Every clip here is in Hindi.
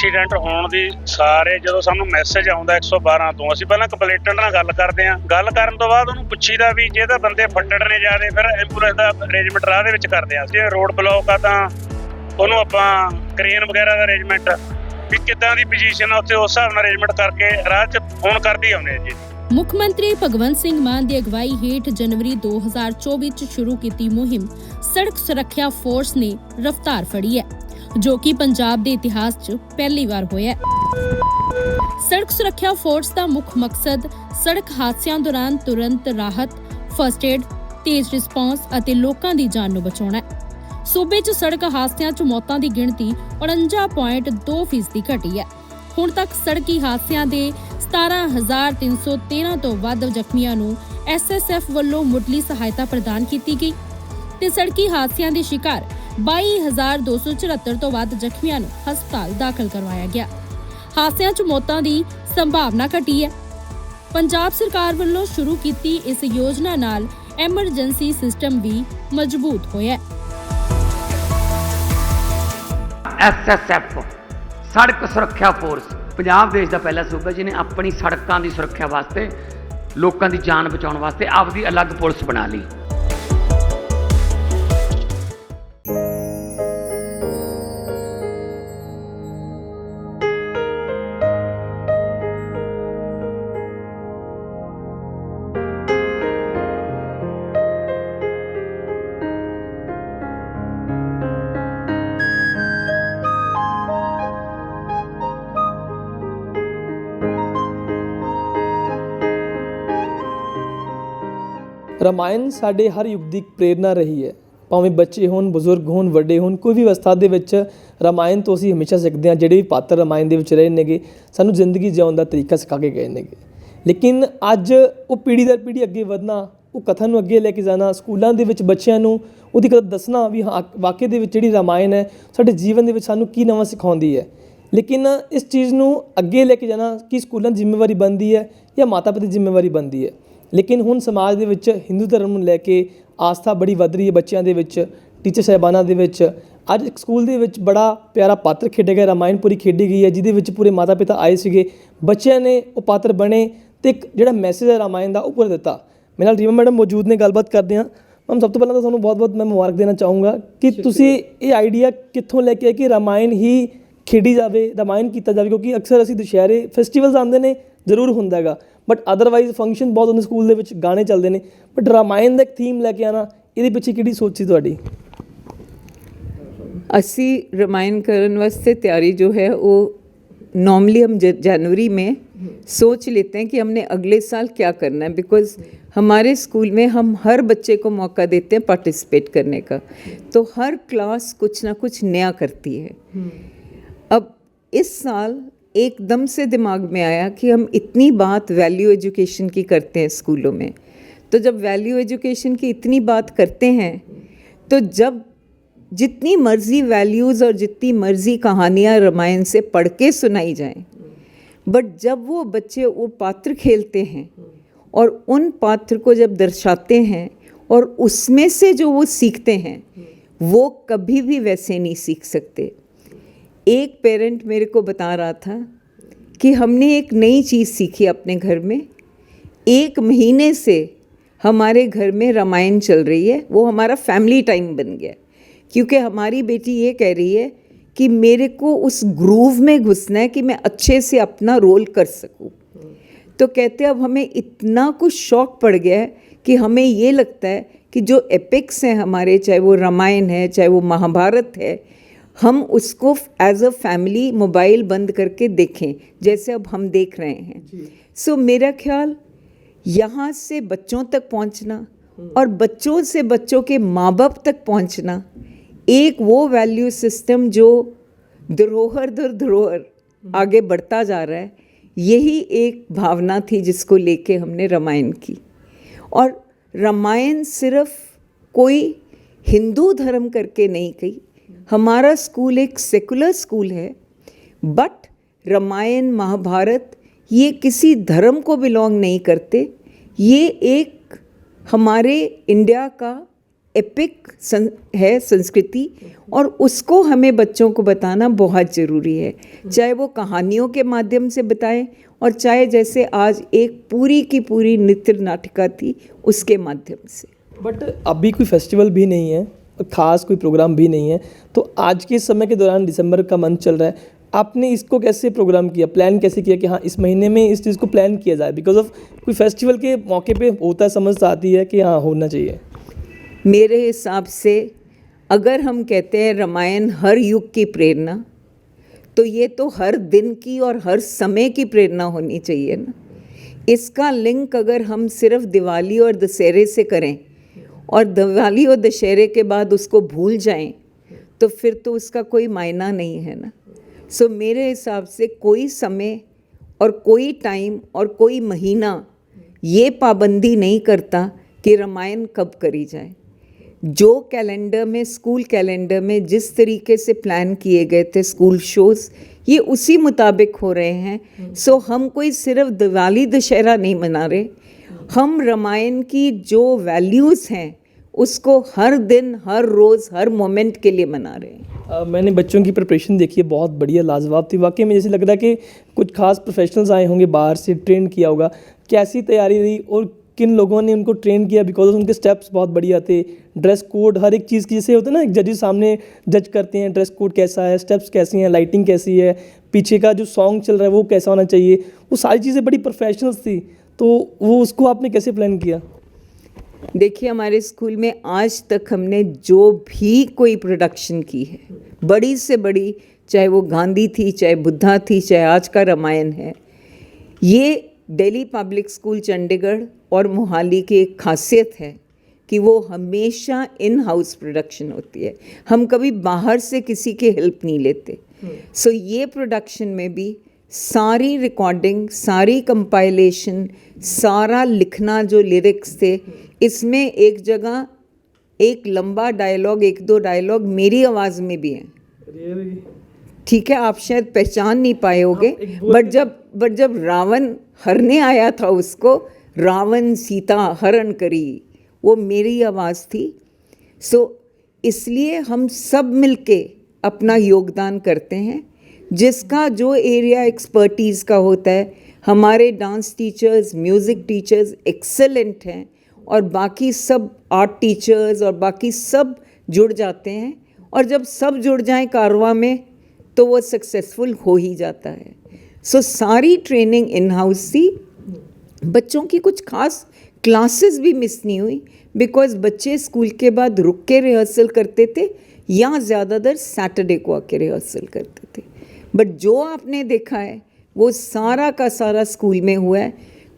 ਐਕਸੀਡੈਂਟ ਹੋਣ ਦੀ ਸਾਰੇ ਜਦੋਂ ਸਾਨੂੰ ਮੈਸੇਜ ਆਉਂਦਾ 112 ਤੋਂ ਅਸੀਂ ਪਹਿਲਾਂ ਕੰਪਲੇਂਟਰ ਨਾਲ ਗੱਲ ਕਰਦੇ ਹਾਂ। ਗੱਲ ਕਰਨ ਤੋਂ ਬਾਅਦ ਉਹਨੂੰ ਪੁੱਛੀਦਾ ਵੀ ਜੇ ਤਾਂ ਬੰਦੇ ਫੱਟੜ ਨੇ ਜ਼ਿਆਦੇ ਫਿਰ ਐਂਬੂਲੈਂਸ ਦਾ ਅਰੇਂਜਮੈਂਟ ਰਾਹ ਦੇ ਵਿੱਚ ਕਰਦੇ ਹਾਂ। ਜੇ ਰੋਡ ਬਲੌਕ ਆ ਤਾਂ ਉਹਨੂੰ ਆਪਾਂ ਕ੍ਰੇਨ ਵਗੈਰਾ ਦਾ ਅਰੇਂਜਮੈਂਟ ਵੀ ਕਿੱਦਾਂ ਦੀ ਪੋਜੀਸ਼ਨ ਆ ਉੱਥੇ ਉਸ ਹਿਸਾਬ ਨਾਲ ਅਰੇਂਜਮੈਂਟ ਕਰਕੇ ਰਾਹ 'ਚ ਫੋਨ ਕਰਦੇ ਆਉਂਦੇ ਆ ਜੀ। ਮੁੱਖ ਮੰਤਰੀ ਭਗਵੰਤ ਸਿੰਘ ਮਾਨ ਦੀ ਅਗਵਾਈ ਹੇਠ ਜਨਵਰੀ 2024 ਵਿੱਚ ਸ਼ੁਰੂ ਕੀਤੀ ਮੁਹਿੰਮ ਸੜਕ ਸੁਰੱਖਿਆ ਫੋਰਸ ਨੇ ਰਫ਼ਤਾਰ ਫੜੀ ਹੈ, ਜੋ ਕਿ ਪੰਜਾਬ ਦੇ ਇਤਿਹਾਸ 'ਚ ਪਹਿਲੀ ਵਾਰ ਹੋਇਆ ਹੈ। ਸੜਕ ਸੁਰੱਖਿਆ ਫੋਰਸ ਦਾ ਮੁੱਖ ਮਕਸਦ ਸੜਕ ਹਾਦਸਿਆਂ ਦੌਰਾਨ ਤੁਰੰਤ ਰਾਹਤ, ਫਸਟ ਏਡ, ਤੇਜ਼ ਰਿਸਪਾਂਸ ਅਤੇ ਲੋਕਾਂ ਦੀ ਜਾਨ ਨੂੰ ਬਚਾਉਣਾ ਹੈ। ਸੂਬੇ 'ਚ ਸੜਕ ਹਾਦਸਿਆਂ 'ਚ ਮੌਤਾਂ ਦੀ ਗਿਣਤੀ 49.2% ਘਟੀ ਹੈ। ਹੁਣ ਤੱਕ ਸੜਕੀ ਹਾਦਸਿਆਂ ਦੇ 17,313 ਤੋਂ ਵੱਧ ਜ਼ਖਮੀਆਂ ਨੂੰ SSF ਵੱਲੋਂ ਮੁੱਢਲੀ ਸਹਾਇਤਾ ਪ੍ਰਦਾਨ ਕੀਤੀ ਗਈ ਤੇ ਸੜਕੀ ਹਾਦਸਿਆਂ ਦੇ ਸ਼ਿਕਾਰ 22,274 ਤੋਂ ਵੱਧ ਜ਼ਖਮੀਆਂ ਨੂੰ ਹਸਪਤਾਲ ਦਾਖਲ ਕਰਵਾਇਆ ਗਿਆ। ਹਾਦਸਿਆਂ 'ਚ ਮੌਤਾਂ ਦੀ ਸੰਭਾਵਨਾ ਘਟੀ ਹੈ। ਪੰਜਾਬ ਸਰਕਾਰ ਵੱਲੋਂ ਸ਼ੁਰੂ ਕੀਤੀ ਇਸ ਯੋਜਨਾ ਨਾਲ ਐਮਰਜੈਂਸੀ ਸਿਸਟਮ ਵੀ ਮਜ਼ਬੂਤ ਹੋਇਆ ਹੈ। SSF ਸੜਕ ਸੁਰੱਖਿਆ ਫੋਰਸ ਪੰਜਾਬ ਦੇਸ਼ ਦਾ ਪਹਿਲਾ ਸੂਬਾ ਜਿਹਨੇ ਆਪਣੀ ਸੜਕਾਂ ਦੀ ਸੁਰੱਖਿਆ ਵਾਸਤੇ, ਲੋਕਾਂ ਦੀ ਜਾਨ ਬਚਾਉਣ ਵਾਸਤੇ ਆਪਦੀ ਅਲੱਗ ਪੁਲਿਸ ਬਣਾ ਲਈ। ਰਾਮਾਇਣ ਸਾਡੇ ਹਰ ਯੁੱਗ ਦੀ ਪ੍ਰੇਰਨਾ ਰਹੀ ਹੈ। ਭਾਵੇਂ ਬੱਚੇ ਹੋਣ, ਬਜ਼ੁਰਗ ਹੋਣ, ਵੱਡੇ ਹੋਣ, ਕੋਈ ਵੀ ਅਵਸਥਾ ਦੇ ਵਿੱਚ ਰਾਮਾਇਣ ਤੋਂ ਅਸੀਂ ਹਮੇਸ਼ਾ ਸਿੱਖਦੇ ਹਾਂ। ਜਿਹੜੇ ਵੀ ਪਾਤਰ ਰਾਮਾਇਣ ਦੇ ਵਿੱਚ ਰਹੇ ਨੇਗੇ ਸਾਨੂੰ ਜ਼ਿੰਦਗੀ ਜਿਉਣ ਦਾ ਤਰੀਕਾ ਸਿਖਾ ਕੇ ਗਏ ਨੇਗੇ। ਲੇਕਿਨ ਅੱਜ ਉਹ ਪੀੜ੍ਹੀ ਦਰ ਪੀੜ੍ਹੀ ਅੱਗੇ ਵਧਣਾ, ਉਹ ਕਥਾ ਨੂੰ ਅੱਗੇ ਲੈ ਕੇ ਜਾਣਾ, ਸਕੂਲਾਂ ਦੇ ਵਿੱਚ ਬੱਚਿਆਂ ਨੂੰ ਉਹਦੀ ਕਥਾ ਦੱਸਣਾ ਵੀ ਹਾਂ ਵਾਕਈ ਦੇ ਵਿੱਚ ਜਿਹੜੀ ਰਾਮਾਇਣ ਹੈ ਸਾਡੇ ਜੀਵਨ ਦੇ ਵਿੱਚ ਸਾਨੂੰ ਕੀ ਨਵਾਂ ਸਿਖਾਉਂਦੀ ਹੈ। ਲੇਕਿਨ ਇਸ ਚੀਜ਼ ਨੂੰ ਅੱਗੇ ਲੈ ਕੇ ਜਾਣਾ ਕੀ ਸਕੂਲਾਂ ਦੀ ਜ਼ਿੰਮੇਵਾਰੀ ਬਣਦੀ ਹੈ ਜਾਂ ਮਾਤਾ ਪਿਤਾ ਦੀ ਜ਼ਿੰਮੇਵਾਰੀ ਬਣਦੀ ਹੈ। ਲੇਕਿਨ ਹੁਣ ਸਮਾਜ ਦੇ ਵਿੱਚ ਹਿੰਦੂ ਧਰਮ ਨੂੰ ਲੈ ਕੇ ਆਸਥਾ ਬੜੀ ਵੱਧ ਰਹੀ ਹੈ ਬੱਚਿਆਂ ਦੇ ਵਿੱਚ, ਟੀਚਰ ਸਾਹਿਬਾਨਾਂ ਦੇ ਵਿੱਚ। ਅੱਜ ਇੱਕ ਸਕੂਲ ਦੇ ਵਿੱਚ ਬੜਾ ਪਿਆਰਾ ਪਾਤਰ ਖੇਡਿਆ ਗਿਆ, ਰਾਮਾਇਣ ਪੂਰੀ ਖੇਡੀ ਗਈ ਹੈ, ਜਿਹਦੇ ਵਿੱਚ ਪੂਰੇ ਮਾਤਾ ਪਿਤਾ ਆਏ ਸੀਗੇ, ਬੱਚਿਆਂ ਨੇ ਉਹ ਪਾਤਰ ਬਣੇ ਅਤੇ ਇੱਕ ਜਿਹੜਾ ਮੈਸੇਜ ਹੈ ਰਾਮਾਇਣ ਦਾ ਉਹ ਪੂਰਾ ਦਿੱਤਾ। ਮੇਰੇ ਨਾਲ ਰੀਮਾ ਮੈਡਮ ਮੌਜੂਦ ਨੇ, ਗੱਲਬਾਤ ਕਰਦੇ ਹਾਂ। ਮੈਮ ਸਭ ਤੋਂ ਪਹਿਲਾਂ ਤਾਂ ਤੁਹਾਨੂੰ ਬਹੁਤ ਬਹੁਤ ਮੈਂ ਮੁਬਾਰਕ ਦੇਣਾ ਚਾਹੂੰਗਾ ਕਿ ਤੁਸੀਂ ਇਹ ਆਈਡੀਆ ਕਿੱਥੋਂ ਲੈ ਕੇ ਆਏ ਕਿ ਰਾਮਾਇਣ ਹੀ ਖੇਡੀ ਜਾਵੇ, ਰਾਮਾਇਣ ਕੀਤਾ ਜਾਵੇ, ਕਿਉਂਕਿ ਅਕਸਰ ਅਸੀਂ ਦੁਸ਼ਹਿਰੇ ਫੈਸਟੀਵਲਸ ਆਉਂਦੇ ਨੇ ਜ਼ਰੂਰ ਹੁੰਦਾ ਹੈਗਾ, ਬਟ ਅਦਰਵਾਈਜ਼ ਫੰਕਸ਼ਨ ਬਹੁਤ ਹੁੰਦੇ ਸਕੂਲ ਦੇ ਵਿੱਚ, ਗਾਣੇ ਚੱਲਦੇ ਨੇ, ਬਟ ਰਾਮਾਇਣ ਦਾ ਇੱਕ ਥੀਮ ਲੈ ਕੇ ਆਉਣਾ, ਇਹਦੇ ਪਿੱਛੇ ਕਿਹੜੀ ਸੋਚ ਸੀ ਤੁਹਾਡੀ? ਅਸੀਂ रामायण ਕਰਨ वास्ते तैयारी जो है वो नॉर्मली हम जनवरी में सोच लेते हैं कि हमने अगले साल क्या करना है, बिकॉज़ हमारे स्कूल में हम हर बच्चे को मौका देते हैं पार्टिसिपेट करने का, तो हर क्लास कुछ ना कुछ नया करती है। अब इस साल एकदम से दिमाग में आया कि हम इतनी बात वैल्यू एजुकेशन की करते हैं स्कूलों में, तो जब वैल्यू एजुकेशन की इतनी बात करते हैं तो जब जितनी मर्ज़ी वैल्यूज़ और जितनी मर्ज़ी कहानियाँ रामायण से पढ़ के सुनाई जाएं, बट जब वो बच्चे वो पात्र खेलते हैं और उन पात्र को जब दर्शाते हैं और उसमें से जो वो सीखते हैं वो कभी भी वैसे नहीं सीख सकते। एक पेरेंट मेरे को बता रहा था कि हमने एक नई चीज़ सीखी अपने घर में, 1 महीने से हमारे घर में रामायण चल रही है, वो हमारा फैमिली टाइम बन गया, क्योंकि हमारी बेटी ये कह रही है कि मेरे को उस ग्रूव में घुसना है कि मैं अच्छे से अपना रोल कर सकूं। तो कहते अब हमें इतना कुछ शौक पड़ गया है कि हमें ये लगता है कि जो एपिक्स हैं हमारे, चाहे वो रामायण है, चाहे वो महाभारत है, हम उसको एज अ फैमिली मोबाइल बंद करके देखें, जैसे अब हम देख रहे हैं। सो मेरा ख्याल यहाँ से बच्चों तक पहुँचना और बच्चों से बच्चों के माँ बाप तक पहुँचना, एक वो वैल्यू सिस्टम जो धरोहर दर धरोहर आगे बढ़ता जा रहा है, यही एक भावना थी जिसको लेके हमने रामायण की। और रामायण सिर्फ कोई हिंदू धर्म करके नहीं कही, हमारा स्कूल एक सेकुलर स्कूल है, बट रामायण महाभारत ये किसी धर्म को बिलोंग नहीं करते, ये एक हमारे इंडिया का एपिक है संस्कृति, और उसको हमें बच्चों को बताना बहुत ज़रूरी है, चाहे वो कहानियों के माध्यम से बताएं और चाहे जैसे आज एक पूरी की पूरी नृत्य नाटिका थी उसके माध्यम से। बट अभी कोई फेस्टिवल भी नहीं है, खास कोई प्रोग्राम भी नहीं है, तो आज के समय के दौरान दिसंबर का मंथ चल रहा है, आपने इसको कैसे प्रोग्राम किया, प्लान कैसे किया कि हाँ इस महीने में इस चीज़ को प्लान किया जाए? बिकॉज ऑफ कोई फेस्टिवल के मौके पे होता है, समझ आती है कि हाँ होना चाहिए। मेरे हिसाब से अगर हम कहते हैं रामायण हर युग की प्रेरणा, तो ये तो हर दिन की और हर समय की प्रेरणा होनी चाहिए ना। इसका लिंक अगर हम सिर्फ दिवाली और दशहरे से करें और दिवाली और दशहरे के बाद उसको भूल जाएं, तो फिर तो उसका कोई मायना नहीं है ना। सो मेरे हिसाब से कोई समय और कोई टाइम और कोई महीना ये पाबंदी नहीं करता कि रामायण कब करी जाए। जो कैलेंडर में, स्कूल कैलेंडर में जिस तरीके से प्लान किए गए थे स्कूल शोज़, ये उसी मुताबिक हो रहे हैं। सो हम कोई सिर्फ दिवाली दशहरा नहीं मना रहे, हम रामायण की जो वैल्यूज़ हैं उसको हर दिन, हर रोज़, हर मोमेंट के लिए मना रहे हैं। मैंने बच्चों की प्रिपरेशन देखी है, बहुत बढ़िया, लाजवाब थी। वाकई में जैसे लग रहा है कि कुछ खास प्रोफेशनल्स आए होंगे बाहर से, ट्रेन किया होगा। कैसी तैयारी रही और किन लोगों ने उनको ट्रेन किया? बिकॉज उनके स्टेप्स बहुत बढ़िया थे, ड्रेस कोड हर एक चीज़ की, जैसे होता है ना एक जजेस सामने जज करते हैं ड्रेस कोड कैसा है, स्टेप्स कैसी हैं, लाइटिंग कैसी है, पीछे का जो सॉन्ग चल रहा है वो कैसा होना चाहिए, वो सारी चीज़ें बड़ी प्रोफेशनल्स थी। तो वो उसको आपने कैसे प्लान किया? देखिए, हमारे स्कूल में आज तक हमने जो भी कोई प्रोडक्शन की है, बड़ी से बड़ी, चाहे वो गांधी थी, चाहे बुद्धा थी, चाहे आज का रामायण है, ये दिल्ली पब्लिक स्कूल चंडीगढ़ और मोहाली की एक खासियत है कि वो हमेशा इन हाउस प्रोडक्शन होती है। हम कभी बाहर से किसी की हेल्प नहीं लेते। सो ये प्रोडक्शन में भी सारी रिकॉर्डिंग, सारी कंपाइलेशन, सारा लिखना, जो लिरिक्स थे, इसमें एक जगह एक लंबा डायलॉग, एक दो डायलॉग मेरी आवाज़ में भी हैं। ठीक है, आप शायद पहचान नहीं पाए होगे, बट जब रावण हरने आया था उसको, रावण सीता हरण करी, वो मेरी आवाज़ थी। सो इसलिए हम सब मिलके अपना योगदान करते हैं, जिसका जो एरिया एक्सपर्टीज़ का होता है। हमारे dance teachers, music teachers excellent हैं, और बाकी सब आर्ट टीचर्स और बाकी सब जुड़ जाते हैं, और जब सब जुड़ जाएं कारवां में तो वो सक्सेसफुल हो ही जाता है। सो सारी ट्रेनिंग इन हाउस थी। बच्चों की कुछ खास क्लासेस भी मिस नहीं हुई, बिकॉज बच्चे स्कूल के बाद रुक के रिहर्सल करते थे या ज़्यादातर सैटरडे को आके रिहर्सल करते थे। बट जो आपने देखा है वो सारा का सारा स्कूल में हुआ है।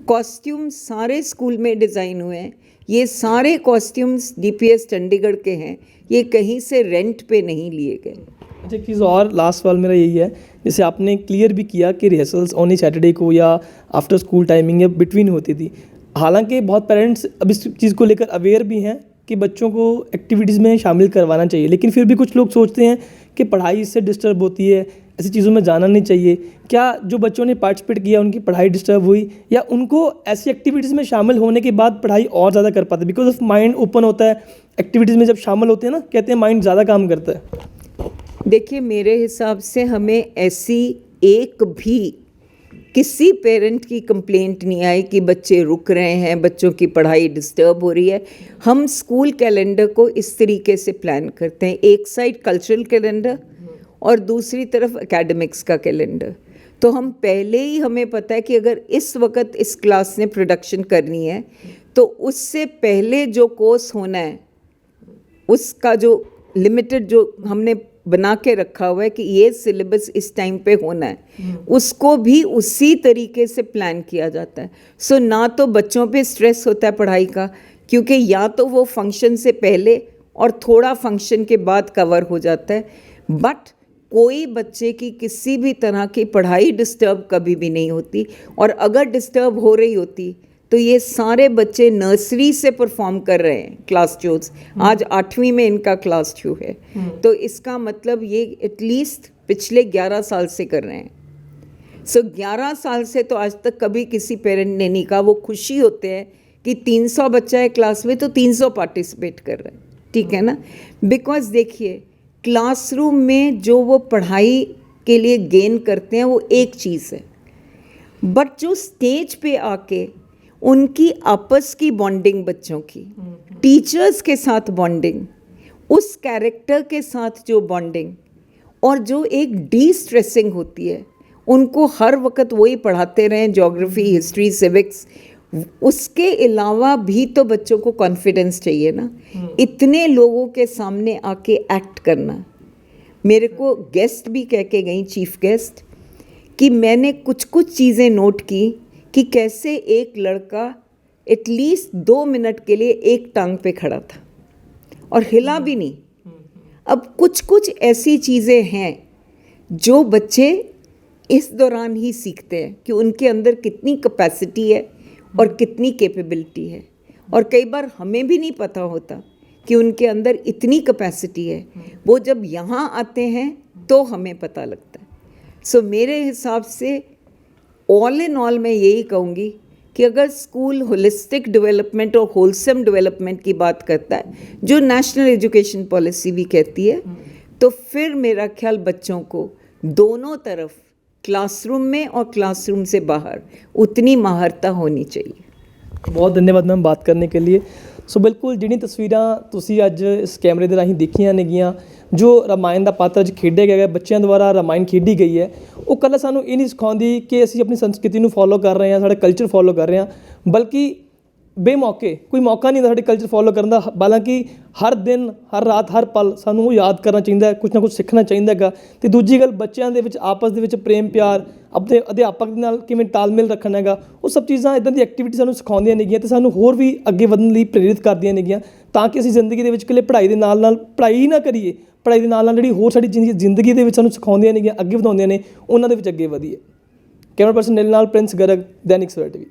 कॉस्ट्यूम सारे स्कूल में डिज़ाइन हुए हैं। ये सारे कॉस्ट्यूम्स DPS चंडीगढ़ के हैं, ये कहीं से रेंट पे नहीं लिए गए। अच्छा, एक चीज़ और, लास्ट सवाल मेरा यही है, जैसे आपने क्लियर भी किया कि रिहर्सल्स ओनली सैटरडे को या आफ्टर स्कूल टाइमिंग या बिटवीन होती थी। हालांकि बहुत पेरेंट्स अब इस चीज़ को लेकर अवेयर भी हैं कि बच्चों को एक्टिविटीज़ में शामिल करवाना चाहिए, लेकिन फिर भी कुछ लोग सोचते हैं कि पढ़ाई इससे डिस्टर्ब होती है, ऐसी चीज़ों में जाना नहीं चाहिए। क्या जो बच्चों ने पार्टिसिपेट किया उनकी पढ़ाई डिस्टर्ब हुई, या उनको ऐसी एक्टिविटीज़ में शामिल होने के बाद पढ़ाई और ज़्यादा कर पाते? बिकॉज ऑफ माइंड ओपन होता है, एक्टिविटीज़ में जब शामिल होते हैं ना, कहते हैं माइंड ज़्यादा काम करता है। देखिए, मेरे हिसाब से हमें ऐसी एक भी किसी पेरेंट की कंप्लेंट नहीं आई कि बच्चे रुक रहे हैं, बच्चों की पढ़ाई डिस्टर्ब हो रही है। हम स्कूल कैलेंडर को इस तरीके से प्लान करते हैं, एक साइड कल्चरल कैलेंडर और दूसरी तरफ एकेडमिक्स का कैलेंडर। तो हम पहले ही, हमें पता है कि अगर इस वक्त इस क्लास ने प्रोडक्शन करनी है तो उससे पहले जो कोर्स होना है उसका जो लिमिटेड जो हमने बना के रखा हुआ है कि ये सिलेबस इस टाइम पे होना है, उसको भी उसी तरीके से प्लान किया जाता है। सो ना तो बच्चों पे स्ट्रेस होता है पढ़ाई का, क्योंकि या तो वो फंक्शन से पहले और थोड़ा फंक्शन के बाद कवर हो जाता है, बट कोई बच्चे की किसी भी तरह की पढ़ाई डिस्टर्ब कभी भी नहीं होती। और अगर डिस्टर्ब हो रही होती तो ये सारे बच्चे नर्सरी से परफॉर्म कर रहे हैं क्लास शोज। आज 8वीं में इनका क्लास शो है, तो इसका मतलब ये एटलीस्ट पिछले 11 साल से कर रहे हैं। सो 11 साल से तो आज तक कभी किसी पेरेंट ने नहीं कहा। वो खुशी होते हैं कि 300 बच्चा है क्लास में तो 300 पार्टिसिपेट कर रहे हैं, ठीक है ना, बिकॉज देखिए क्लासरूम में जो वो पढ़ाई के लिए गेन करते हैं वो एक चीज़ है, बट जो स्टेज पे आके उनकी आपस की बॉन्डिंग, बच्चों की टीचर्स के साथ बॉन्डिंग, उस कैरेक्टर के साथ जो बॉन्डिंग, और जो एक डी स्ट्रेसिंग होती है, उनको हर वक्त वही पढ़ाते रहें ज्योग्राफी, हिस्ट्री, सिविक्स, उसके अलावा भी तो बच्चों को कॉन्फिडेंस चाहिए ना। इतने लोगों के सामने आके एक्ट करना, मेरे को गेस्ट भी कह के गई, चीफ गेस्ट, कि मैंने कुछ कुछ चीज़ें नोट की कि कैसे एक लड़का एटलीस्ट 2 मिनट के लिए एक टांग पे खड़ा था और हिला भी नहीं। अब कुछ कुछ ऐसी चीज़ें हैं जो बच्चे इस दौरान ही सीखते हैं कि उनके अंदर कितनी कैपेसिटी है और कितनी कैपेबिलिटी है, और कई बार हमें भी नहीं पता होता कि उनके अंदर इतनी कैपेसिटी है। वो जब यहाँ आते हैं तो हमें पता लगता है। सो मेरे हिसाब से ऑल इन ऑल मैं यही कहूँगी कि अगर स्कूल होलिस्टिक डेवलपमेंट और होलसम डेवलपमेंट की बात करता है, जो नेशनल एजुकेशन पॉलिसी भी कहती है, तो फिर मेरा ख्याल बच्चों को दोनों तरफ, क्लासरूम में और क्लासरूम से बाहर, उतनी महारता होनी चाहिए। ਬਹੁਤ ਧੰਨਵਾਦ ਮੈਮ ਬਾਤ ਕਰਨ के लिए। ਸੋ ਬਿਲਕੁਲ ਜਿਹੜੀਆਂ ਤਸਵੀਰਾਂ ਤੁਸੀਂ ਅੱਜ ਇਸ ਕੈਮਰੇ ਦੇ ਰਾਹੀਂ ਦੇਖੀਆਂ ਨੇਗੀਆਂ, ਜੋ ਰਾਮਾਇਣ ਦਾ ਪਾਤਰ ਅੱਜ ਖੇਡਿਆ ਗਿਆ, ਬੱਚਿਆਂ ਦੁਆਰਾ ਰਾਮਾਇਣ ਖੇਡੀ ਗਈ ਹੈ, ਉਹ ਕੱਲ੍ਹ ਸਾਨੂੰ ਇਹ ਨਹੀਂ ਸਿਖਾਉਂਦੀ ਕਿ ਅਸੀਂ ਆਪਣੀ ਸੰਸਕ੍ਰਿਤੀ ਨੂੰ ਫੋਲੋ ਕਰ ਰਹੇ ਹਾਂ, ਸਾਡਾ ਕਲਚਰ ਫੋਲੋ ਕਰ ਰਹੇ ਹਾਂ, ਬਲਕਿ ਬੇਮੌਕੇ ਕੋਈ ਮੌਕਾ ਨਹੀਂ ਹੁੰਦਾ ਸਾਡੇ ਕਲਚਰ ਫੋਲੋ ਕਰਨ ਦਾ। ਹਾਲਾਂਕਿ ਹਰ ਦਿਨ, ਹਰ ਰਾਤ, ਹਰ ਪਲ ਸਾਨੂੰ ਉਹ ਯਾਦ ਕਰਨਾ ਚਾਹੀਦਾ ਹੈ, ਕੁਛ ਨਾ ਕੁਛ ਸਿੱਖਣਾ ਚਾਹੀਦਾ ਹੈਗਾ। ਅਤੇ ਦੂਜੀ ਗੱਲ, ਬੱਚਿਆਂ ਦੇ ਵਿੱਚ ਆਪਸ ਦੇ ਵਿੱਚ ਪ੍ਰੇਮ ਪਿਆਰ, ਆਪਣੇ ਅਧਿਆਪਕ ਦੇ ਨਾਲ ਕਿਵੇਂ ਤਾਲਮੇਲ ਰੱਖਣਾ ਹੈਗਾ, ਉਹ ਸਭ ਚੀਜ਼ਾਂ ਇੱਦਾਂ ਦੀ ਐਕਟੀਵਿਟੀ ਸਾਨੂੰ ਸਿਖਾਉਂਦੀਆਂ ਨੇਗੀਆਂ ਅਤੇ ਸਾਨੂੰ ਹੋਰ ਵੀ ਅੱਗੇ ਵਧਣ ਲਈ ਪ੍ਰੇਰਿਤ ਕਰਦੀਆਂ ਨੇਗੀਆਂ, ਤਾਂ ਕਿ ਅਸੀਂ ਜ਼ਿੰਦਗੀ ਦੇ ਵਿੱਚ ਇਕੱਲੇ ਪੜ੍ਹਾਈ ਦੇ ਨਾਲ ਨਾਲ ਪੜ੍ਹਾਈ ਹੀ ਨਾ ਕਰੀਏ, ਪੜ੍ਹਾਈ ਦੇ ਨਾਲ ਨਾਲ ਜਿਹੜੀ ਹੋਰ ਸਾਡੀ ਜ਼ਿੰਦਗੀ ਦੇ ਵਿੱਚ ਸਾਨੂੰ ਸਿਖਾਉਂਦੀਆਂ ਨੇਗੀਆਂ, ਅੱਗੇ ਵਧਾਉਂਦੀਆਂ ਨੇ, ਉਹਨਾਂ ਦੇ ਵਿੱਚ ਅੱਗੇ ਵਧੀਏ। ਕੈਮਰਾ ਪਰਸਨ ਨਿਲ ਨਾਲ ਪ੍ਰਿੰਸ ਗਰਗ, ਦੈਨਿਕ ਸਵੇਰਾ TV।